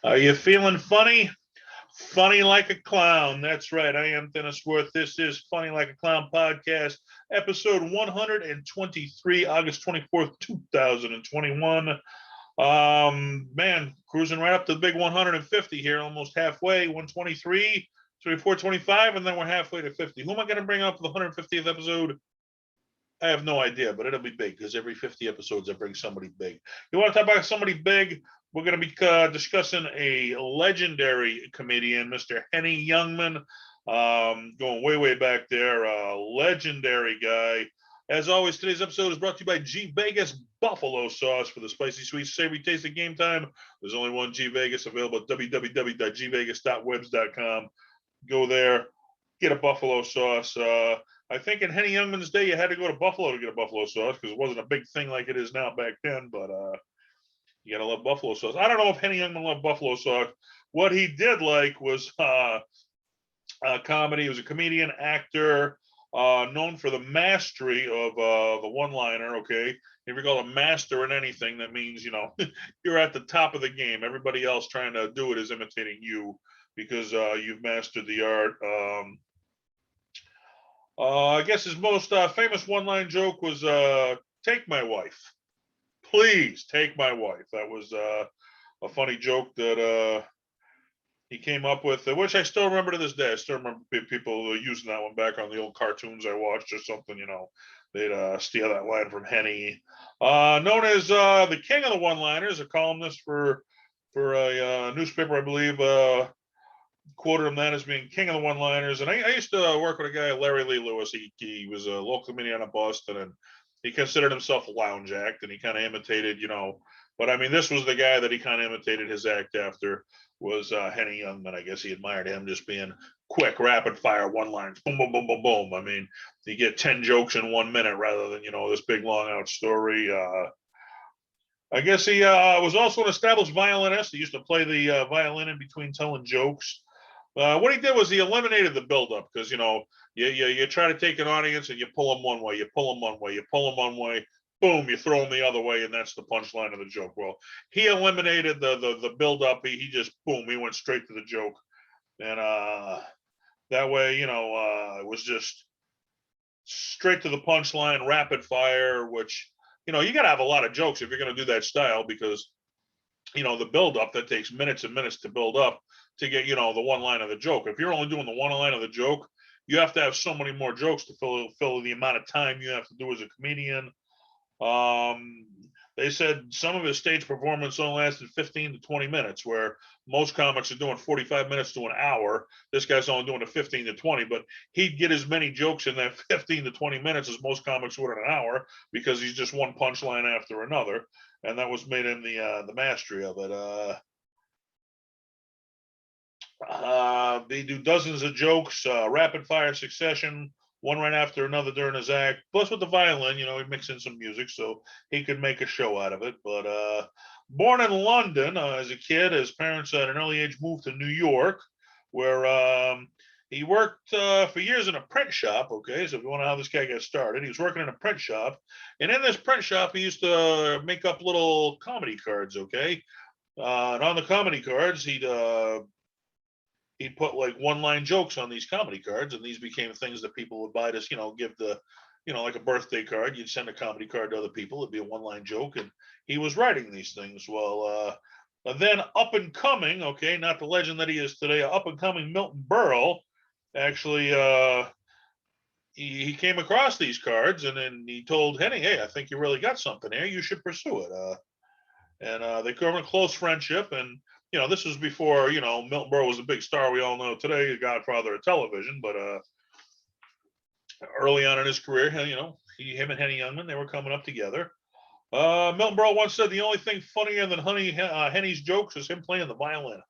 Are you feeling funny? Funny like a clown. That's right. I am Dennis Wirth. This is Funny Like a Clown podcast, episode 123, August 24th, 2021. Man, cruising right up to the big 150 here, almost halfway, 123, 24, 25, and then we're halfway to 50. Who am I going to bring up for the 150th episode? I have no idea, but it'll be big because every 50 episodes I bring somebody big. You want to talk about somebody big? We're going to be discussing a legendary comedian, Mr. Henny Youngman, going way, way back there. Legendary guy. As always, today's episode is brought to you by G Vegas Buffalo Sauce for the spicy, sweet, savory taste of game time. There's only one G Vegas available at www.gvegas.webs.com. Go there, get a buffalo sauce. I think in Henny Youngman's day, you had to go to Buffalo to get a buffalo sauce because it wasn't a big thing like it is now back then. But you gotta love buffalo sauce. I don't know if Henny Youngman loved buffalo sauce. What he did like was comedy. He was a comedian, actor, known for the mastery of the one-liner. Okay, if you call a master in anything, that means you're at the top of the game. Everybody else trying to do it is imitating you because you've mastered the art. I guess his most famous one-line joke was "Take my wife, please take my wife." That was a funny joke that he came up with, which I still remember to this day. I still remember people using that one back on the old cartoons I watched or something. They'd steal that line from Henny. Known as the king of the one-liners, a columnist for a newspaper, I believe. Quoted him that as being king of the one-liners. And I used to work with a guy, Larry Lee Lewis. He was a local comedian out of Boston, and he considered himself a lounge act, and he kind of imitated, But I mean, this was the guy that he kind of imitated his act after was Henny Youngman. I guess he admired him just being quick, rapid fire one-liners, boom, boom, boom, boom, boom. I mean, you get 10 jokes in 1 minute rather than this big long out story. I guess he was also an established violinist. He used to play the violin in between telling jokes. What he did was he eliminated the buildup because you try to take an audience and you pull them one way, you pull them one way, you pull them one way, boom, you throw them the other way, and that's the punchline of the joke. Well, he eliminated the buildup. He just boom, he went straight to the joke, and that way it was just straight to the punchline, rapid fire. Which you got to have a lot of jokes if you're going to do that style because the buildup that takes minutes and minutes to build up to get the one line of the joke. If you're only doing the one line of the joke, you have to have so many more jokes to fill the amount of time you have to do as a comedian. They said some of his stage performance only lasted 15 to 20 minutes, where most comics are doing 45 minutes to an hour. This guy's only doing a 15 to 20, but he'd get as many jokes in that 15 to 20 minutes as most comics would in an hour because he's just one punchline after another, and that was made in the mastery of it. They do dozens of jokes, rapid fire succession, one right after another during his act. Plus, with the violin, he mix in some music so he could make a show out of it. But born in London as a kid, his parents at an early age moved to New York, where he worked for years in a print shop. Okay, so if you want to know how this guy got started, he was working in a print shop, and in this print shop, he used to make up little comedy cards. Okay, and on the comedy cards, he'd put like one-line jokes on these comedy cards, and these became things that people would buy to, give the, like a birthday card. You'd send a comedy card to other people. It'd be a one-line joke, and he was writing these things. Well, then up and coming, okay, not the legend that he is today, up and coming Milton Berle, actually, he came across these cards, and then he told Henny, "Hey, I think you really got something here. You should pursue it." And they grew a close friendship, and this was before, Milton Berle was a big star we all know today, the godfather of television. But early on in his career, him and Henny Youngman, they were coming up together. Milton Berle once said the only thing funnier than Henny's jokes is him playing the violin.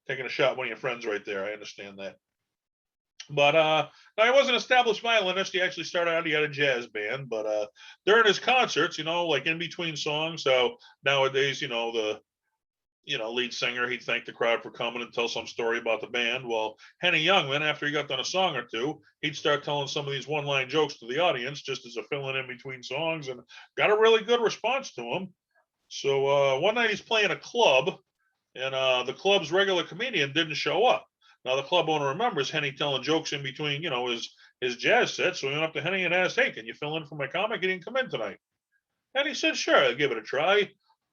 Taking a shot at one of your friends right there. I understand that. But now he was an established violinist. He actually started out, he had a jazz band, but during his concerts, like in between songs. So nowadays, the lead singer, he'd thank the crowd for coming and tell some story about the band. Well, Henny Youngman, after he got done a song or two, he'd start telling some of these one-line jokes to the audience just as a fill-in in between songs, and got a really good response to him. So one night he's playing a club, and the club's regular comedian didn't show up. Now the club owner remembers Henny telling jokes in between, his jazz set, so he went up to Henny and asked, "Hey, can you fill in for my comic? He didn't come in tonight." And he said, "Sure, I'll give it a try."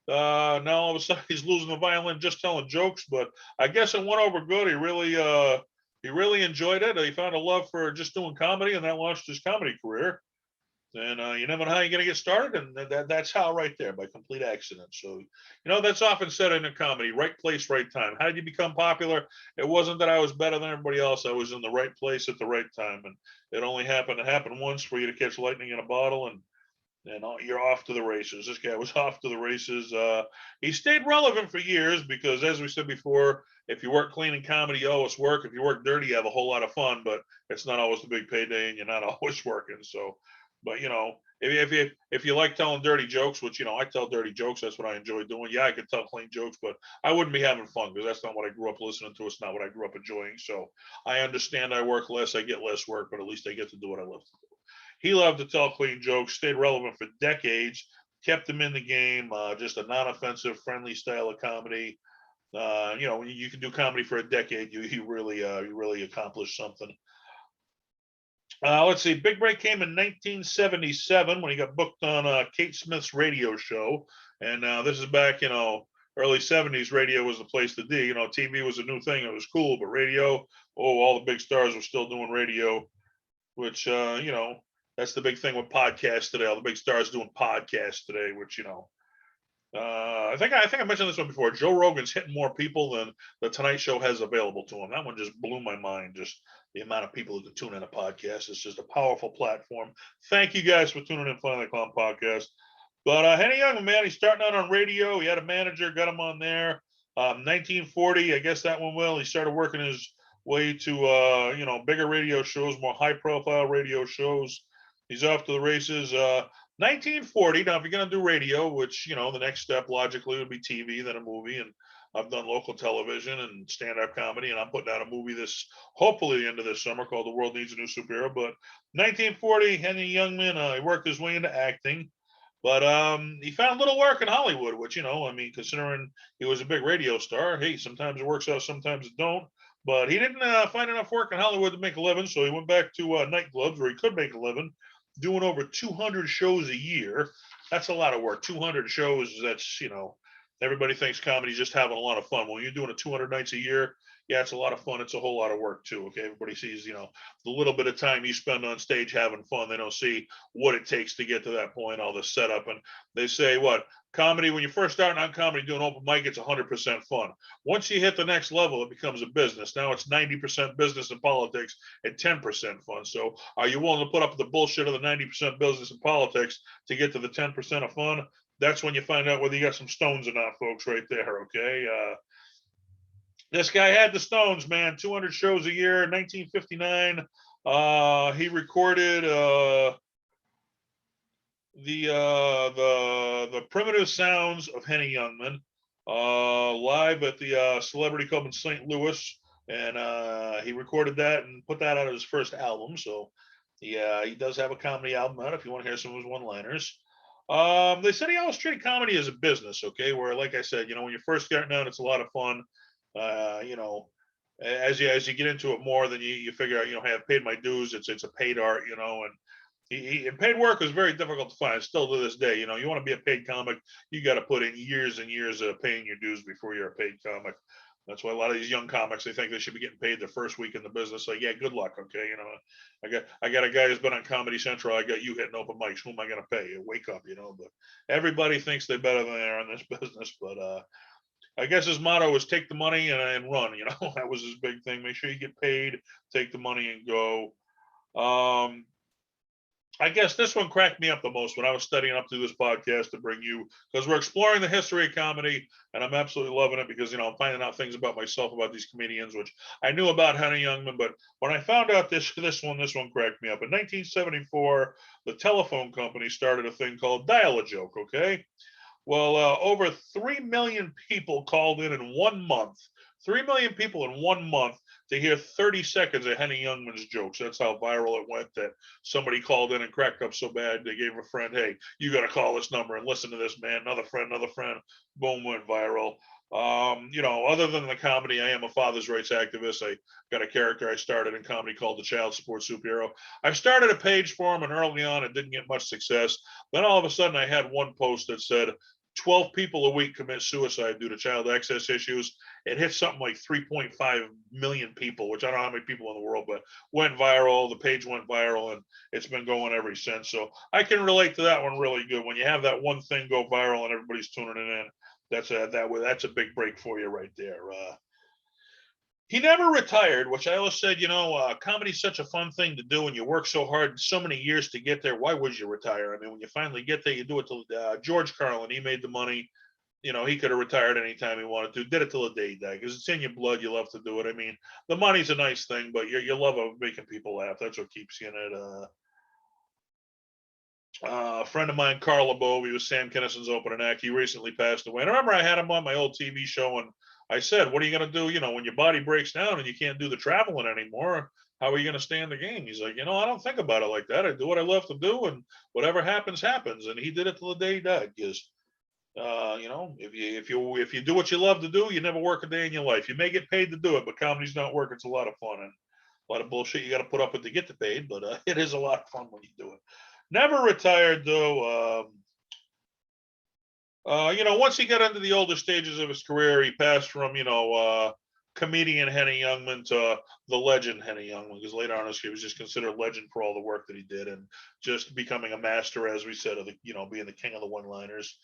Now all of a sudden he's losing the violin just telling jokes, but I guess it went over good. He really enjoyed it. He found a love for just doing comedy, and that launched his comedy career. And you never know how you're going to get started, and that's how right there, by complete accident. So, that's often said in a comedy: right place, right time. How did you become popular? It wasn't that I was better than everybody else. I was in the right place at the right time, and it only happened to happen once for you to catch lightning in a bottle, and you're off to the races. This guy was off to the races. He stayed relevant for years because, as we said before, if you work clean in comedy, you always work. If you work dirty, you have a whole lot of fun, but it's not always the big payday, and you're not always working. So, but if you like telling dirty jokes, which I tell dirty jokes, that's what I enjoy doing. Yeah, I could tell clean jokes, but I wouldn't be having fun because that's not what I grew up listening to. It's not what I grew up enjoying. So I understand I work less, I get less work, but at least I get to do what I love to do. He loved to tell clean jokes, stayed relevant for decades, kept him in the game. Just a non-offensive, friendly style of comedy. When you can do comedy for a decade, you really accomplished something. Let's see. Big break came in 1977 when he got booked on Kate Smith's radio show, and this is back, early 70s. Radio was the place to be. TV was a new thing; it was cool, but radio, all the big stars were still doing radio, which that's the big thing with podcasts today. All the big stars doing podcasts today, which I think I mentioned this one before. Joe Rogan's hitting more people than the Tonight Show has available to him. That one just blew my mind. Just the amount of people who can tune in a podcast. It's just a powerful platform. Thank you guys for tuning in Finally Clown Podcast. But Henny Youngman, man, he's starting out on radio. He had a manager, got him on there. 1940, I guess that one will. He started working his way to bigger radio shows, more high profile radio shows. He's off to the races. 1940. Now, if you're going to do radio, which the next step logically would be TV, then a movie, and I've done local television and stand-up comedy, and I'm putting out a movie hopefully the end of this summer, called The World Needs a New Superhero. But 1940, Henny Youngman, he worked his way into acting. But he found little work in Hollywood, which, considering he was a big radio star, hey, sometimes it works out, sometimes it don't. But he didn't find enough work in Hollywood to make a living, so he went back to nightclubs where he could make a living, doing over 200 shows a year. That's a lot of work. 200 shows, that's, everybody thinks comedy's just having a lot of fun. When you're doing it 200 nights a year, yeah, it's a lot of fun. It's a whole lot of work too. Okay. Everybody sees, the little bit of time you spend on stage having fun. They don't see what it takes to get to that point, all the setup. And they say, what? Comedy, when you first start on comedy doing open mic, it's 100% fun. Once you hit the next level, it becomes a business. Now it's 90% business and politics and 10% fun. So are you willing to put up with the bullshit of the 90% business and politics to get to the 10% of fun? That's when you find out whether you got some stones or not, folks, right there. Okay. This guy had the stones, man. 200 shows a year. 1959, he recorded the primitive sounds of Henny Youngman live at the Celebrity Club in St. Louis, and he recorded that and put that out as his first album. So yeah, he does have a comedy album out if you want to hear some of his one-liners. They said he always treated comedy as a business, okay? Where, like I said, when you're first starting out, it's a lot of fun. As you get into it more, then you figure out, hey, I've paid my dues. It's a paid art, and paid work is very difficult to find still to this day. You want to be a paid comic, you got to put in years and years of paying your dues before you're a paid comic. That's why a lot of these young comics, they think they should be getting paid their first week in the business. Like, yeah, good luck. Okay. I got a guy who's been on Comedy Central. I got you hitting open mics. Who am I going to pay? Wake up, but everybody thinks they're better than they are in this business. But I guess his motto was take the money and run. That was his big thing. Make sure you get paid, take the money and go. I guess this one cracked me up the most when I was studying up to this podcast to bring you, because we're exploring the history of comedy, and I'm absolutely loving it because, I'm finding out things about myself, about these comedians, which I knew about Henny Youngman, but when I found out this one cracked me up. In 1974, the telephone company started a thing called Dial-A-Joke, okay? Well, over 3 million people called in 1 month 3 million people in 1 month to hear 30 seconds of Henny Youngman's jokes. That's how viral it went, that somebody called in and cracked up so bad they gave a friend, hey, you got to call this number and listen to this, man. Another friend, boom, went viral. Other than the comedy, I am a father's rights activist. I got a character I started in comedy called the Child Support Superhero. I started a page for him, and early on it didn't get much success. Then all of a sudden I had one post that said 12 people a week commit suicide due to child access issues. It hit something like 3.5 million people, which I don't know how many people in the world, but went viral. The page went viral, and it's been going ever since. So I can relate to that one really good. When you have that one thing go viral and everybody's tuning it in, that's a big break for you right there. He never retired, which I always said, comedy's such a fun thing to do, and you work so hard so many years to get there. Why would you retire? I mean, when you finally get there, you do it till George Carlin. He made the money. He could have retired anytime he wanted to. Did it till the day he died because it's in your blood. You love to do it. I mean, the money's a nice thing, but you love making people laugh. That's what keeps you in it. A friend of mine, Carl LeBeau, he was Sam Kennison's opening act. He recently passed away. And I remember I had him on my old TV show, and I said, what are you going to do, when your body breaks down and you can't do the traveling anymore? How are you going to stay in the game? He's like, I don't think about it like that. I do what I love to do, and whatever happens, happens. And he did it till the day he died. Because, if you do what you love to do, you never work a day in your life. You may get paid to do it, but comedy's not work. It's a lot of fun and a lot of bullshit you got to put up with to get the paid, but it is a lot of fun when you do it. Never retired though. Once he got into the older stages of his career, he passed from, comedian Henny Youngman to the legend Henny Youngman, because later on he was just considered legend for all the work that he did and just becoming a master, as we said, of being the king of the one-liners.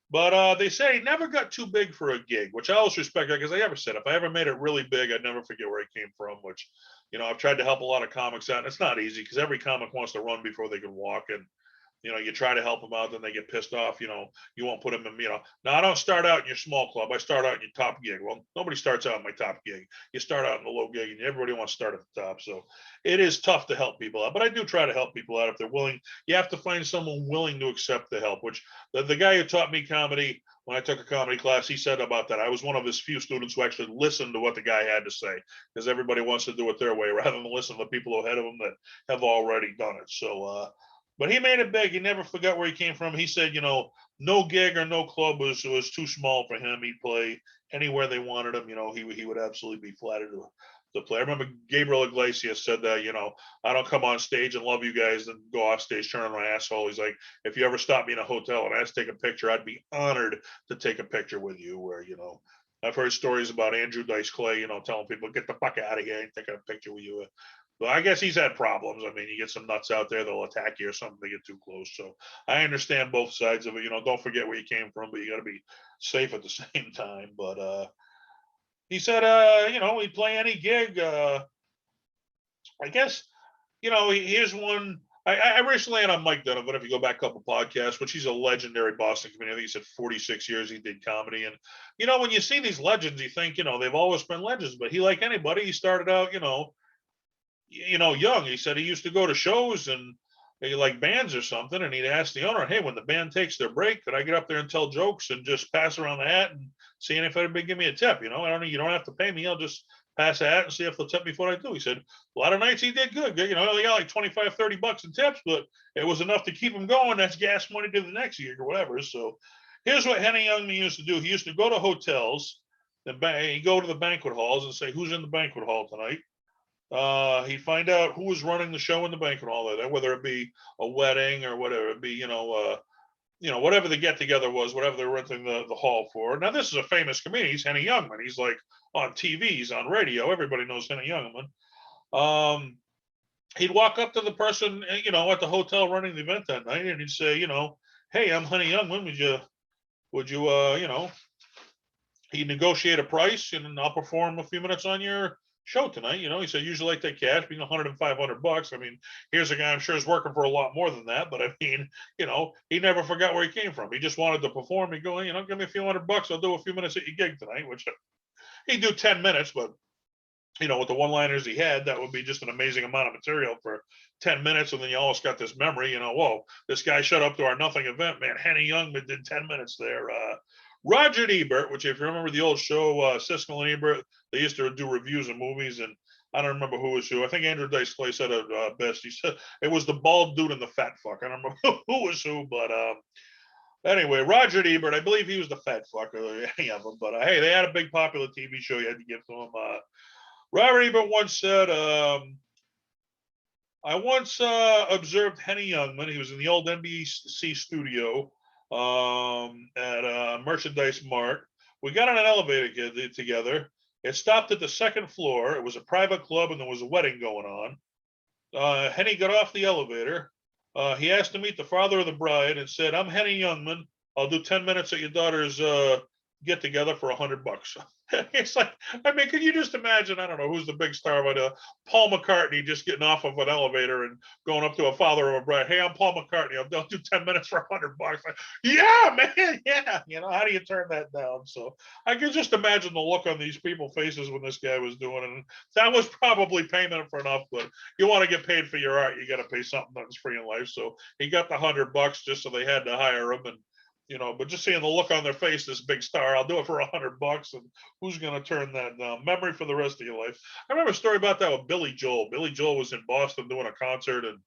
But they say he never got too big for a gig, which I always respect, because I ever said if I ever made it really big, I'd never forget where I came from, which, I've tried to help a lot of comics out, and it's not easy because every comic wants to run before they can walk, and you try to help them out, then they get pissed off. You won't put them in, now I don't start out in your small club. I start out in your top gig. Well, nobody starts out in my top gig. You start out in the low gig, and everybody wants to start at the top. So it is tough to help people out, but I do try to help people out if they're willing. You have to find someone willing to accept the help, which the guy who taught me comedy, when I took a comedy class, he said about that. I was one of his few students who actually listened to what the guy had to say, because everybody wants to do it their way rather than listen to the people ahead of them that have already done it. So, but he made it big. He never forgot where he came from. He said, no gig or no club was too small for him. He'd play anywhere they wanted him. He would absolutely be flattered to play. I remember Gabriel Iglesias said that, I don't come on stage and love you guys and go off stage turning my asshole. He's like, if you ever stop me in a hotel and ask to take a picture, I'd be honored to take a picture with you. Where, I've heard stories about Andrew Dice Clay, telling people, get the fuck out of here and taking a picture with you. Well, I guess he's had problems. I mean, you get some nuts out there, they'll attack you or something, they get too close. So I understand both sides of it. Don't forget where you came from, but you got to be safe at the same time. But he said, he'd play any gig. I guess, here's one. I recently had on Mike Donovan, if you go back a couple podcasts, which he's a legendary Boston comedian. I think he said 46 years he did comedy. And, when you see these legends, you think, they've always been legends. But he, like anybody, he started out, young. He said he used to go to shows and he like bands or something, and he'd ask the owner, hey, when the band takes their break, could I get up there and tell jokes and just pass around the hat and seeing if anybody give me a tip? I don't know, you don't have to pay me. I'll just pass the hat and see if they'll tip me for what I do. He said a lot of nights he did good. They got like 25, 30 bucks in tips, but it was enough to keep him going. That's gas money to the next gig or whatever. So here's what Henny Youngman used to do. He used to go to hotels and he'd go to the banquet halls and say, who's in the banquet hall tonight? He'd find out who was running the show in the banquet hall there, whether it be a wedding or whatever it be, whatever the get together was, whatever they're renting the hall for. Now, this is a famous comedian. He's Henny Youngman. He's like on TV, he's on radio. Everybody knows Henny Youngman. He'd walk up to the person, at the hotel running the event that night, and he'd say, hey, I'm Henny Youngman. Would you, he'd negotiate a price and I'll perform a few minutes on your show tonight. He said, usually I take cash, being 100 and 500 bucks. I mean, here's a guy I'm sure is working for a lot more than that, but I mean, he never forgot where he came from. He just wanted to perform. He'd go, give me a few $100. I'll do a few minutes at your gig tonight, which he'd do 10 minutes, but with the one-liners he had, that would be just an amazing amount of material for 10 minutes. And then you almost got this memory, whoa, this guy showed up to our nothing event, man. Henny Youngman did 10 minutes there. Roger Ebert, which if you remember the old show, Siskel and Ebert, they used to do reviews of movies, and I don't remember who was who. I think Andrew Dice Clay said it best. He said it was the bald dude and the fat fuck. I don't remember who was who, but anyway, Roger Ebert, I believe he was the fat fuck or any of them. But hey, they had a big popular TV show you had to give to them. Robert Ebert once said, I once observed Henny Youngman. He was in the old NBC studio at Merchandise Mart. We got on an elevator together. It stopped at the second floor. It was a private club and there was a wedding going on. Henny got off the elevator. He asked to meet the father of the bride and said, "I'm Henny Youngman. I'll do 10 minutes at your daughter's get together for $100." It's like, I mean, can you just imagine? I don't know who's the big star, but Paul McCartney just getting off of an elevator and going up to a father of a bride. "Hey, I'm Paul McCartney. I'll do 10 minutes for $100." Like, yeah, man, yeah. You know, how do you turn that down? So I can just imagine the look on these people's faces when this guy was doing it. And that was probably payment for enough, but you want to get paid for your art, you got to pay something that's free in life. So he got the $100 just so they had to hire him. And but just seeing the look on their face, this big star, I'll do it for $100, and who's going to turn that down? Memory for the rest of your life. I remember a story about that with Billy Joel. Billy Joel was in Boston doing a concert, and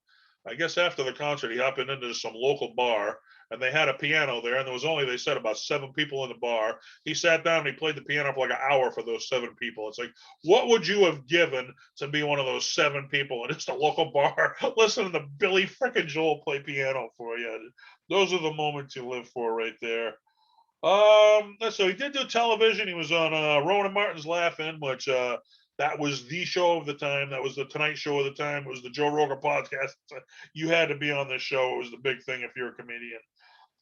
I guess after the concert, he happened into some local bar, and they had a piano there, and there was only, they said, about 7 people in the bar. He sat down and he played the piano for like an hour for those 7 people. It's like, what would you have given to be one of those 7 people in just a local bar listening to Billy frickin' Joel play piano for you? Those are the moments you live for right there. So he did do television. He was on Rowan and Martin's Laugh-In, which that was the show of the time. That was the Tonight Show of the time. It was the Joe Rogan podcast. You had to be on this show. It was the big thing if you're a comedian.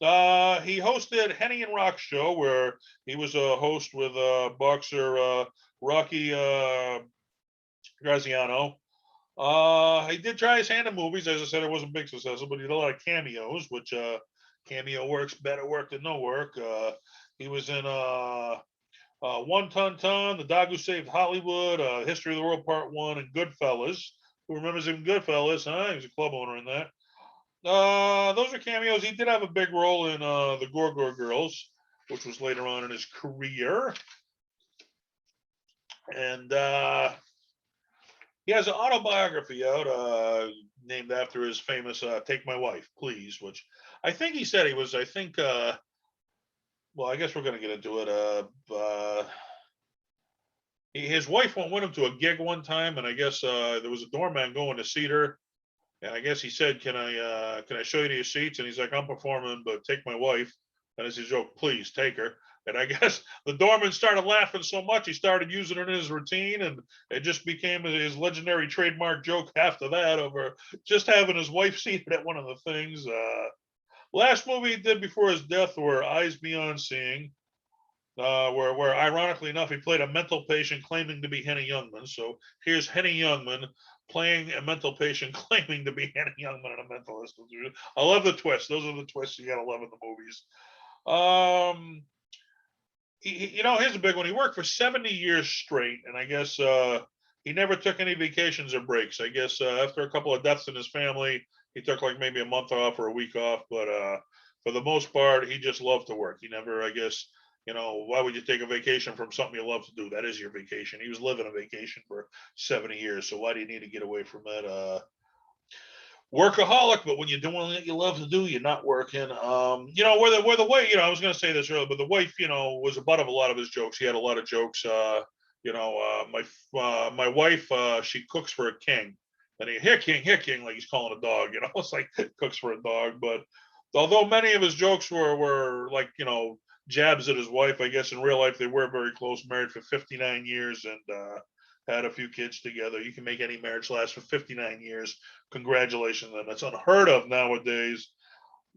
He hosted Henny and Rock's show, where he was a host with boxer Rocky Graziano. He did try his hand in movies. As I said, it wasn't big successful, but he did a lot of cameos, which cameo works, better work than no work. He was in One Ton Ton, The Dog Who Saved Hollywood, History of the World Part 1, and Goodfellas. Who remembers him? Goodfellas, huh? He was a club owner in that. Those are cameos. He did have a big role in The Gorgor Girls, which was later on in his career. And he has an autobiography out named after his famous "Take My Wife, Please," which I think he said he was. I think. Well, I guess we're going to get into it. His wife went with him to a gig one time, and I guess there was a doorman going to seat her, and I guess he said, "Can I show you to your seats?" And he's like, "I'm performing, but take my wife." And it's a joke, "Please take her." And I guess the doorman started laughing so much he started using it in his routine, and it just became his legendary trademark joke after that, over just having his wife seated at one of the things. Last movie he did before his death were Eyes Beyond Seeing, where ironically enough he played a mental patient claiming to be Henny Youngman. So here's Henny Youngman playing a mental patient claiming to be Henny Youngman in a mental institution. I love the twists. Those are the twists you gotta love in the movies. Here's a big one. He worked for 70 years straight, and I guess he never took any vacations or breaks. I guess after a couple of deaths in his family, he took like maybe a month off or a week off. But for the most part, he just loved to work. He never, I guess, why would you take a vacation from something you love to do? That is your vacation. He was living a vacation for 70 years. So why do you need to get away from that? Workaholic, but when you're doing what you love to do, you're not working. Where the wife, I was going to say this earlier, but the wife, was a butt of a lot of his jokes. He had a lot of jokes. My wife, she cooks for a king, and he here king, like he's calling a dog. It's like cooks for a dog. But although many of his jokes were like jabs at his wife, I guess in real life they were very close, married for 59 years, and had a few kids together. You can make any marriage last for 59 years. Congratulations, and that's unheard of nowadays.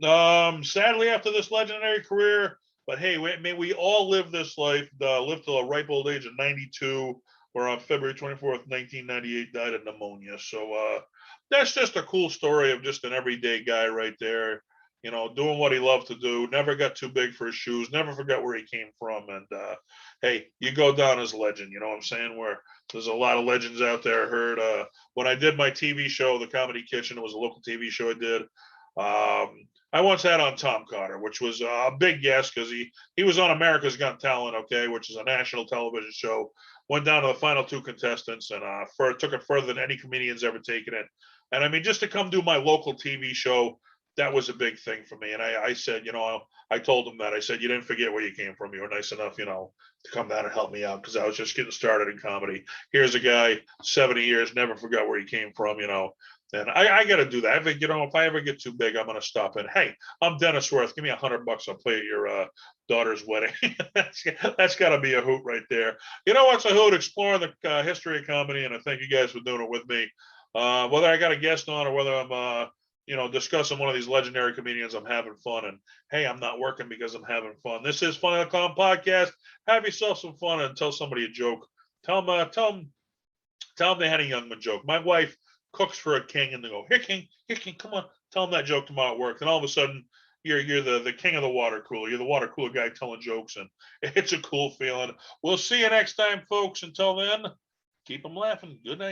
Sadly, after this legendary career, but hey, may we all live this life, live till a ripe old age of 92, where on February 24th, 1998, died of pneumonia. So that's just a cool story of just an everyday guy right there, doing what he loved to do, never got too big for his shoes, never forgot where he came from. And hey, you go down as a legend, you know what I'm saying? Where there's a lot of legends out there. I heard when I did my TV show, The Comedy Kitchen, it was a local TV show I did. I once had on Tom Carter, which was a big yes because he was on America's Got Talent, okay, which is a national television show. Went down to the final two contestants and took it further than any comedian's ever taken it. And I mean, just to come do my local TV show, that was a big thing for me. And I said, I told him that. I said, you didn't forget where you came from. You were nice enough, to come down and help me out because I was just getting started in comedy. Here's a guy, 70 years, never forgot where he came from, And I got to do that. I think, if I ever get too big, I'm going to stop in. Hey, I'm Dennis Wirth. Give me $100. I'll play at your daughter's wedding. that's got to be a hoot right there. You know what's a hoot? Exploring the history of comedy, and I thank you guys for doing it with me. Whether I got a guest on or whether I'm discussing one of these legendary comedians, I'm having fun. And hey, I'm not working because I'm having fun. This is Funny.com podcast. Have yourself some fun and tell somebody a joke. Tell them they had a Youngman joke. My wife cooks for a king, and they go, here, king, come on, tell them that joke tomorrow at work. And all of a sudden, you're the king of the water cooler. You're the water cooler guy telling jokes, and it's a cool feeling. We'll see you next time, folks. Until then, keep them laughing. Good night.